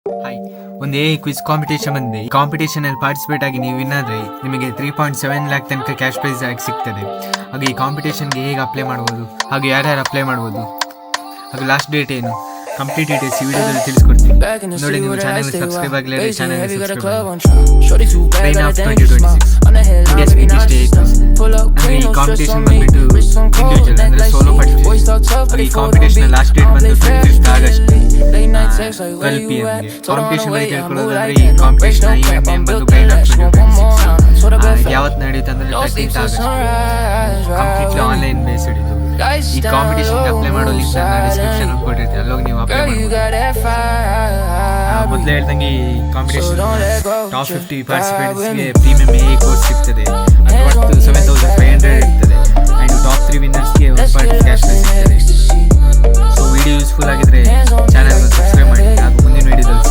Hi, ಒಂದು quiz competition ಬಂದಿದೆ. ಈ ಕಾಂಪಿಟೇಷನ್ ಅಲ್ಲಿ ಪಾರ್ಟಿಸಿಪೇಟ್ ಆಗಿ ನೀವು ವಿನ್ ಆದರೆ ನಿಮಗೆ 3.7 ಲ್ಯಾಕ್ ತನಕ ಕ್ಯಾಶ್ ಪ್ರೈಸ್ ಆಗಿ ಸಿಗ್ತದೆ. ಹಾಗೆ ಈ ಕಾಂಪಿಟೇಷನ್ಗೆ ಹೇಗೆ ಅಪ್ಲೈ ಮಾಡ್ಬೋದು, ಹಾಗೆ ಯಾರ್ಯಾರು ಅಪ್ಲೈ ಮಾಡ್ಬೋದು, ಹಾಗೆ ಲಾಸ್ಟ್ ಡೇಟ್ ಏನು, ಕಂಪ್ಲೀಟ್ ಡೀಟೇಲ್ಸ್ ಈ ವಿಡಿಯೋದಲ್ಲಿ ತಿಳಿಸ್ಕೊಡ್ತೀನಿ. ನೋಡಿ, ನೀವು ಚಾನಲ್ ಸಬ್ಸ್ಕ್ರೈಬ್ ಆಗಲಿಲ್ಲ, ಚಾನಲ್ ಸಬ್ಸ್ಕ್ರೈಬ್ ಮಾಡಿ. Train of 2026 India speed state ಅಂದರೆ ಈ ಕಾಂಪಿಟೇಷನ್ ಬಂದ್ಬಿಟ್ಟು ಇಂಡಿವಿಜುವಲ್ ಅಂದರೆ ಸೋಲೋ ಪಾರ್ಟಿಸಿಪೇಟ್. ಈ ಕಾಂಪಿಟೇಷನ್ ಲಾಸ್ಟ್ ಡೇಟ್ ಬಂದು 25 ಆಗಸ್ಟ್ 12 PM. ಕಾಂಪಿಟೇಷನ್ ಬಗ್ಗೆ ಹೇಳ್ಕೊಳ್ಳೋದಂದ್ರೆ ಈ ಕಾಂಪಿಟೇಷನ್ IMM ಬಂದು ಟ್ರೈನ್ ಆಫ್ 2026 ಯಾವತ್ತು ನಡೆಯುತ್ತೆ ಅಂದರೆ 13th August. Completely online based ಇದು. ಈ ಕಾಂಪಿಟೇಷನ್ಗೆ ಅಪ್ಲೈ ಮಾಡೋ ಲಿಂಕ್ ನಾನು ಡಿಸ್ಕ್ರಿಪ್ಷನ್ ಕೊಟ್ಟಿರ್ತೀನಿ, ಅಲ್ಲೋಗಿ ನೀವು ಅಪ್ಲೈ ಮಾಡ್ಬೋದು. ಮೊದಲೇ ಹೇಳ್ದಂಗೆ ಈ ಕಾಂಪಿಟೇಷನ್ ಟಾಪ್ 50 ಪಾರ್ಟಿಸಿಪೇಟ್ಸ್ಗೆ ಪ್ರೀಮಿಯಂ ಕೋರ್ಸ್ ಸಿಗ್ತದೆ. ಅದು ಒಟ್ಟು 7500 ಇರ್ತದೆ. ಆ್ಯಂಡ್ ಟಾಪ್ 3 ವಿನ್ನರ್ಸ್ಗೆ 1 ಪಾಯಿಂಟ್ ಕ್ಯಾಶ್ ಸಿಗ್ತದೆ. ಸೊ ವಿಡಿಯೋ ಯೂಸ್ಫುಲ್ ಆಗಿದ್ರೆ ಚಾನಲ್ನ ಸಬ್ಸ್ಕ್ರೈಬ್ ಮಾಡಿ. ಹಾಗೂ ಮುಂದಿನ ವಿಡಿಯೋದಲ್ಲಿ